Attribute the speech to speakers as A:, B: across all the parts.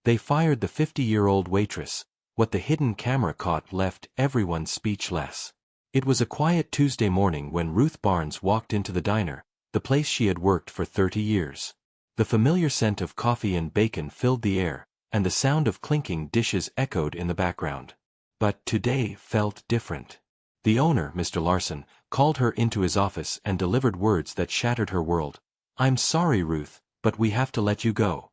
A: They fired the 50-year-old waitress. What the hidden camera caught left everyone speechless. It was a quiet Tuesday morning when Ruth Barnes walked into the diner, the place she had worked for 30 years. The familiar scent of coffee and bacon filled the air, and the sound of clinking dishes echoed in the background. But today felt different. The owner, Mr. Larson, called her into his office and delivered words that shattered her world. "I'm sorry, Ruth, but we have to let you go."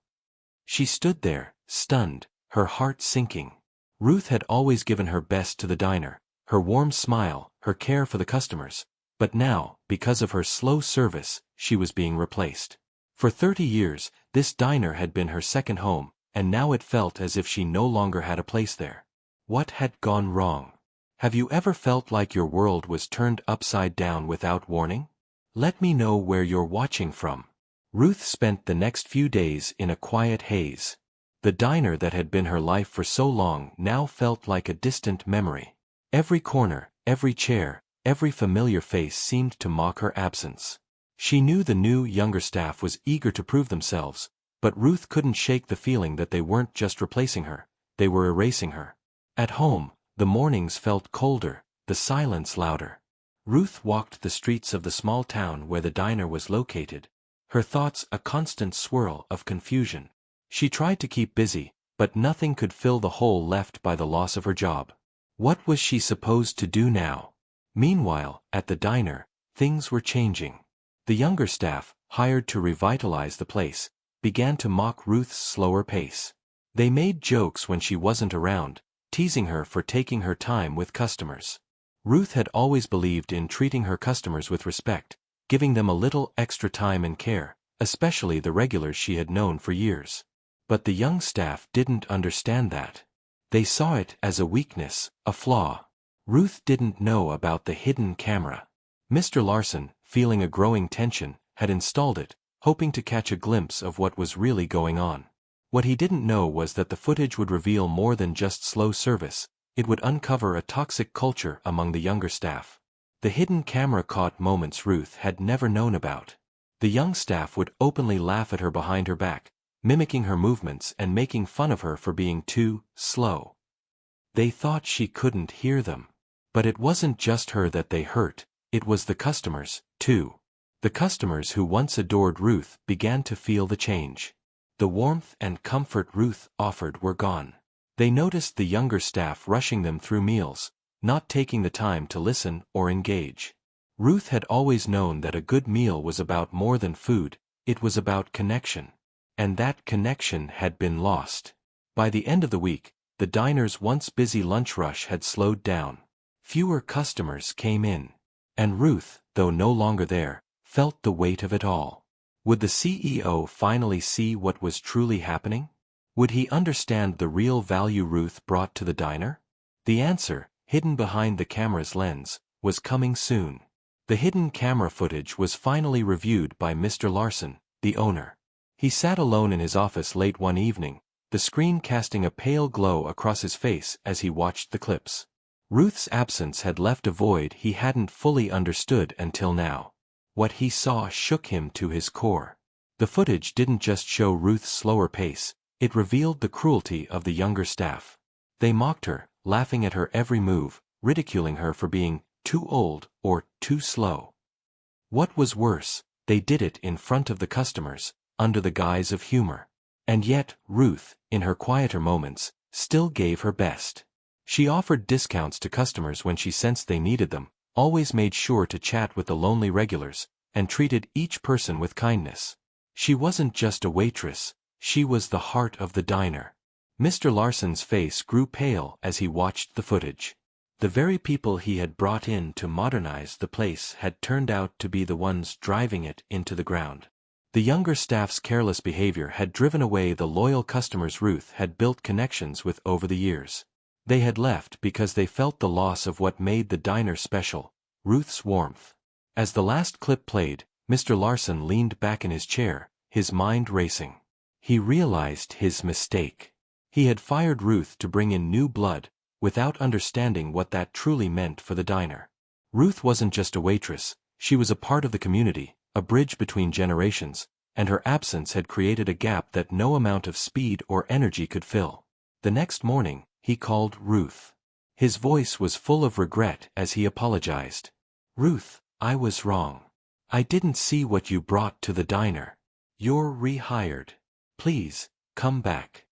A: She stood there, stunned, her heart sinking. Ruth had always given her best to the diner, her warm smile, her care for the customers. But now, because of her slow service, she was being replaced. For 30 years, this diner had been her second home, and now it felt as if she no longer had a place there. What had gone wrong? Have you ever felt like your world was turned upside down without warning? Let me know where you're watching from. Ruth spent the next few days in a quiet haze. The diner that had been her life for so long now felt like a distant memory. Every corner, every chair, every familiar face seemed to mock her absence. She knew the new, younger staff was eager to prove themselves, but Ruth couldn't shake the feeling that they weren't just replacing her, they were erasing her. At home, the mornings felt colder, the silence louder. Ruth walked the streets of the small town where the diner was located, her thoughts a constant swirl of confusion. She tried to keep busy, but nothing could fill the hole left by the loss of her job. What was she supposed to do now? Meanwhile, at the diner, things were changing. The younger staff, hired to revitalize the place, began to mock Ruth's slower pace. They made jokes when she wasn't around, teasing her for taking her time with customers. Ruth had always believed in treating her customers with respect, giving them a little extra time and care, especially the regulars she had known for years. But the young staff didn't understand that. They saw it as a weakness, a flaw. Ruth didn't know about the hidden camera. Mr. Larson, feeling a growing tension, had installed it, hoping to catch a glimpse of what was really going on. What he didn't know was that the footage would reveal more than just slow service, it would uncover a toxic culture among the younger staff. The hidden camera caught moments Ruth had never known about. The young staff would openly laugh at her behind her back, mimicking her movements and making fun of her for being too slow. They thought she couldn't hear them. But it wasn't just her that they hurt, it was the customers, too. The customers who once adored Ruth began to feel the change. The warmth and comfort Ruth offered were gone. They noticed the younger staff rushing them through meals, not taking the time to listen or engage. Ruth had always known that a good meal was about more than food, it was about connection. And that connection had been lost. By the end of the week, the diner's once busy lunch rush had slowed down. Fewer customers came in. And Ruth, though no longer there, felt the weight of it all. Would the CEO finally see what was truly happening? Would he understand the real value Ruth brought to the diner? The answer, hidden behind the camera's lens, was coming soon. The hidden camera footage was finally reviewed by Mr. Larson, the owner. He sat alone in his office late one evening, the screen casting a pale glow across his face as he watched the clips. Ruth's absence had left a void he hadn't fully understood until now. What he saw shook him to his core. The footage didn't just show Ruth's slower pace, it revealed the cruelty of the younger staff. They mocked her, laughing at her every move, ridiculing her for being too old or too slow. What was worse, they did it in front of the customers, under the guise of humor. And yet, Ruth, in her quieter moments, still gave her best. She offered discounts to customers when she sensed they needed them, always made sure to chat with the lonely regulars, and treated each person with kindness. She wasn't just a waitress, she was the heart of the diner. Mr. Larson's face grew pale as he watched the footage. The very people he had brought in to modernize the place had turned out to be the ones driving it into the ground. The younger staff's careless behavior had driven away the loyal customers Ruth had built connections with over the years. They had left because they felt the loss of what made the diner special, Ruth's warmth. As the last clip played, Mr. Larson leaned back in his chair, his mind racing. He realized his mistake. He had fired Ruth to bring in new blood, without understanding what that truly meant for the diner. Ruth wasn't just a waitress, she was a part of the community, a bridge between generations, and her absence had created a gap that no amount of speed or energy could fill. The next morning, he called Ruth. His voice was full of regret as he apologized. "Ruth, I was wrong. I didn't see what you brought to the diner. You're rehired. Please, come back."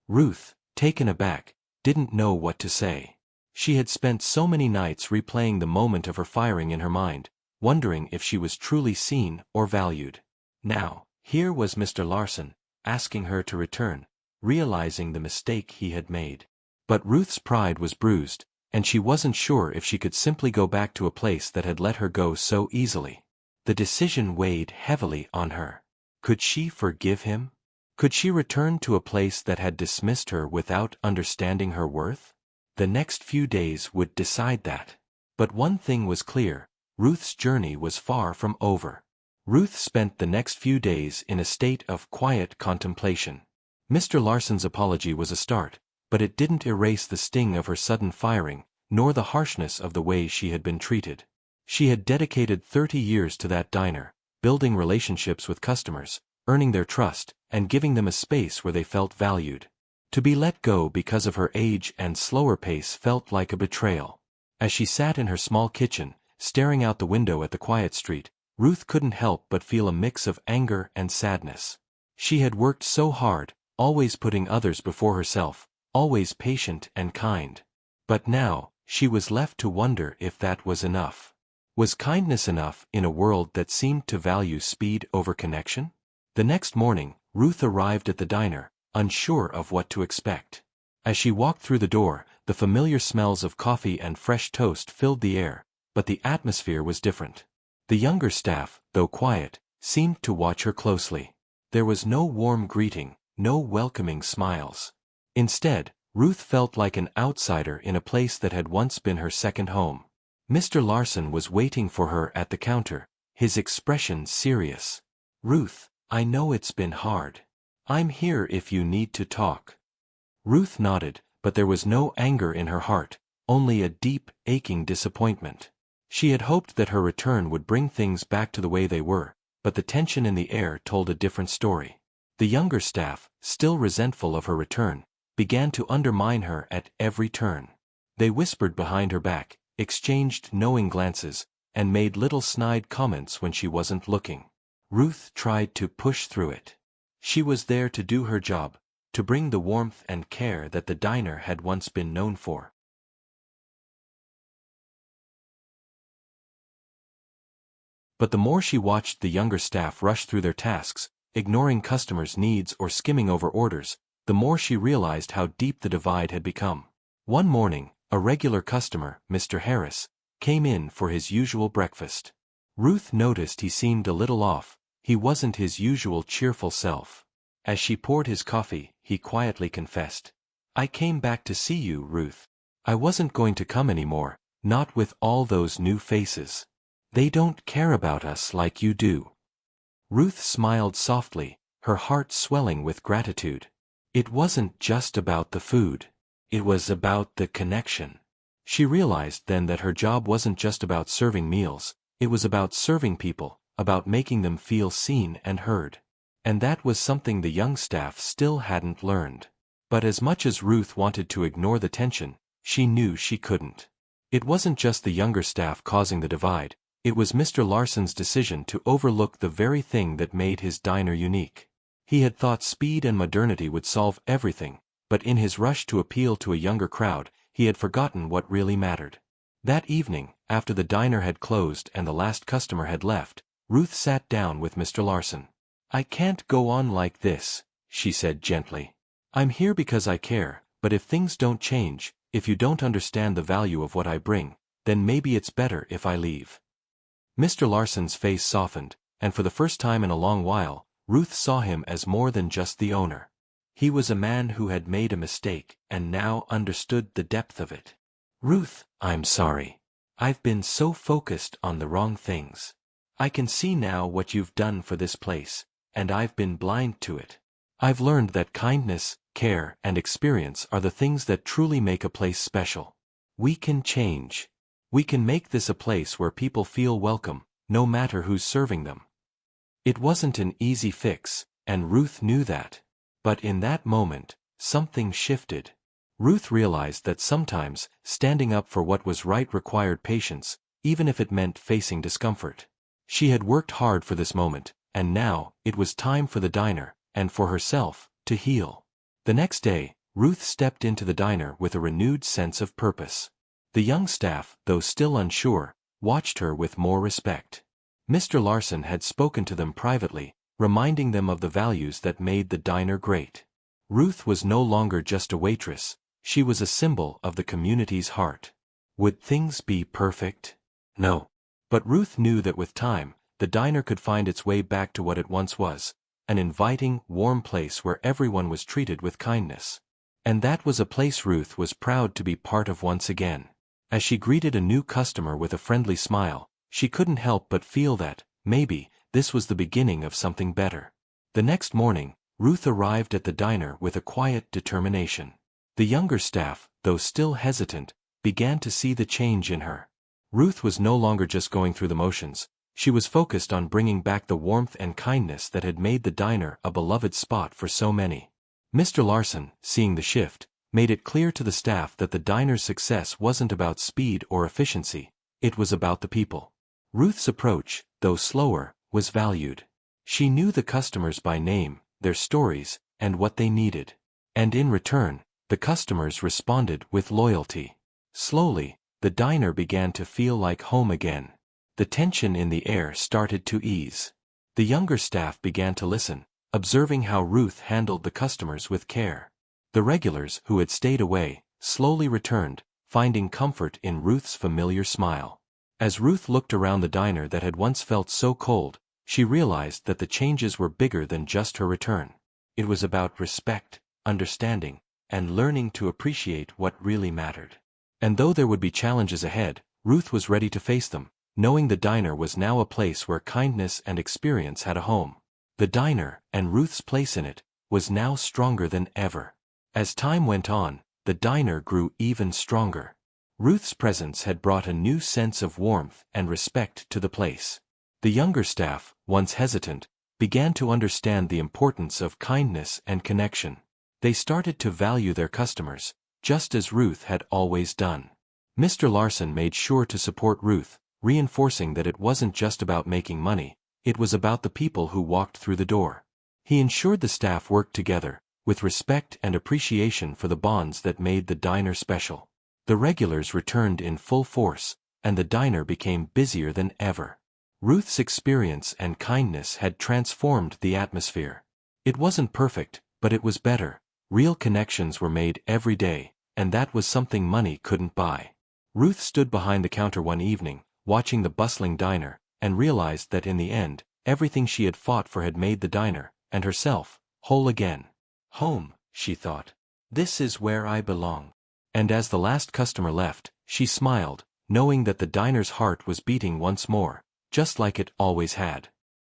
A: Ruth, taken aback, didn't know what to say. She had spent so many nights replaying the moment of her firing in her mind, wondering if she was truly seen or valued. Now, here was Mr. Larson, asking her to return, realizing the mistake he had made. But Ruth's pride was bruised, and she wasn't sure if she could simply go back to a place that had let her go so easily. The decision weighed heavily on her. Could she forgive him? Could she return to a place that had dismissed her without understanding her worth? The next few days would decide that. But one thing was clear: Ruth's journey was far from over. Ruth spent the next few days in a state of quiet contemplation. Mr. Larson's apology was a start, but it didn't erase the sting of her sudden firing, nor the harshness of the way she had been treated. She had dedicated 30 years to that diner, building relationships with customers, earning their trust, and giving them a space where they felt valued. To be let go because of her age and slower pace felt like a betrayal. As she sat in her small kitchen, staring out the window at the quiet street, Ruth couldn't help but feel a mix of anger and sadness. She had worked so hard, always putting others before herself, always patient and kind. But now, she was left to wonder if that was enough. Was kindness enough in a world that seemed to value speed over connection? The next morning, Ruth arrived at the diner, unsure of what to expect. As she walked through the door, the familiar smells of coffee and fresh toast filled the air, but the atmosphere was different. The younger staff, though quiet, seemed to watch her closely. There was no warm greeting, no welcoming smiles. Instead, Ruth felt like an outsider in a place that had once been her second home. Mr. Larson was waiting for her at the counter, his expression serious. "Ruth, I know it's been hard. I'm here if you need to talk." Ruth nodded, but there was no anger in her heart, only a deep, aching disappointment. She had hoped that her return would bring things back to the way they were, but the tension in the air told a different story. The younger staff, still resentful of her return, began to undermine her at every turn. They whispered behind her back, exchanged knowing glances, and made little snide comments when she wasn't looking. Ruth tried to push through it. She was there to do her job, to bring the warmth and care that the diner had once been known for. But the more she watched the younger staff rush through their tasks, ignoring customers' needs or skimming over orders, the more she realized how deep the divide had become. One morning, a regular customer, Mr. Harris, came in for his usual breakfast. Ruth noticed he seemed a little off. He wasn't his usual cheerful self. As she poured his coffee, he quietly confessed, "I came back to see you, Ruth. I wasn't going to come anymore, not with all those new faces. They don't care about us like you do." Ruth smiled softly, her heart swelling with gratitude. It wasn't just about the food. It was about the connection. She realized then that her job wasn't just about serving meals, it was about serving people, about making them feel seen and heard. And that was something the young staff still hadn't learned. But as much as Ruth wanted to ignore the tension, she knew she couldn't. It wasn't just the younger staff causing the divide, it was Mr. Larson's decision to overlook the very thing that made his diner unique. He had thought speed and modernity would solve everything, but in his rush to appeal to a younger crowd, he had forgotten what really mattered. That evening, after the diner had closed and the last customer had left, Ruth sat down with Mr. Larson. "I can't go on like this," she said gently. "I'm here because I care, but if things don't change, if you don't understand the value of what I bring, then maybe it's better if I leave." Mr. Larson's face softened, and for the first time in a long while, Ruth saw him as more than just the owner. He was a man who had made a mistake and now understood the depth of it. "Ruth, I'm sorry. I've been so focused on the wrong things. I can see now what you've done for this place, and I've been blind to it. I've learned that kindness, care, and experience are the things that truly make a place special. We can change. We can make this a place where people feel welcome, no matter who's serving them." It wasn't an easy fix, and Ruth knew that. But in that moment, something shifted. Ruth realized that sometimes, standing up for what was right required patience, even if it meant facing discomfort. She had worked hard for this moment, and now, it was time for the diner, and for herself, to heal. The next day, Ruth stepped into the diner with a renewed sense of purpose. The young staff, though still unsure, watched her with more respect. Mr. Larson had spoken to them privately, reminding them of the values that made the diner great. Ruth was no longer just a waitress, she was a symbol of the community's heart. Would things be perfect? No. But Ruth knew that with time, the diner could find its way back to what it once was, an inviting, warm place where everyone was treated with kindness. And that was a place Ruth was proud to be part of once again. As she greeted a new customer with a friendly smile, she couldn't help but feel that, maybe, this was the beginning of something better. The next morning, Ruth arrived at the diner with a quiet determination. The younger staff, though still hesitant, began to see the change in her. Ruth was no longer just going through the motions, she was focused on bringing back the warmth and kindness that had made the diner a beloved spot for so many. Mr. Larson, seeing the shift, made it clear to the staff that the diner's success wasn't about speed or efficiency, it was about the people. Ruth's approach, though slower, was valued. She knew the customers by name, their stories, and what they needed. And in return, the customers responded with loyalty. Slowly, the diner began to feel like home again. The tension in the air started to ease. The younger staff began to listen, observing how Ruth handled the customers with care. The regulars who had stayed away, slowly returned, finding comfort in Ruth's familiar smile. As Ruth looked around the diner that had once felt so cold, she realized that the changes were bigger than just her return. It was about respect, understanding, and learning to appreciate what really mattered. And though there would be challenges ahead, Ruth was ready to face them, knowing the diner was now a place where kindness and experience had a home. The diner, and Ruth's place in it, was now stronger than ever. As time went on, the diner grew even stronger. Ruth's presence had brought a new sense of warmth and respect to the place. The younger staff, once hesitant, began to understand the importance of kindness and connection. They started to value their customers, just as Ruth had always done. Mr. Larson made sure to support Ruth, reinforcing that it wasn't just about making money, it was about the people who walked through the door. He ensured the staff worked together, with respect and appreciation for the bonds that made the diner special. The regulars returned in full force, and the diner became busier than ever. Ruth's experience and kindness had transformed the atmosphere. It wasn't perfect, but it was better. Real connections were made every day, and that was something money couldn't buy. Ruth stood behind the counter one evening, watching the bustling diner, and realized that in the end, everything she had fought for had made the diner, and herself, whole again. Home, she thought. This is where I belong. And as the last customer left, she smiled, knowing that the diner's heart was beating once more, just like it always had.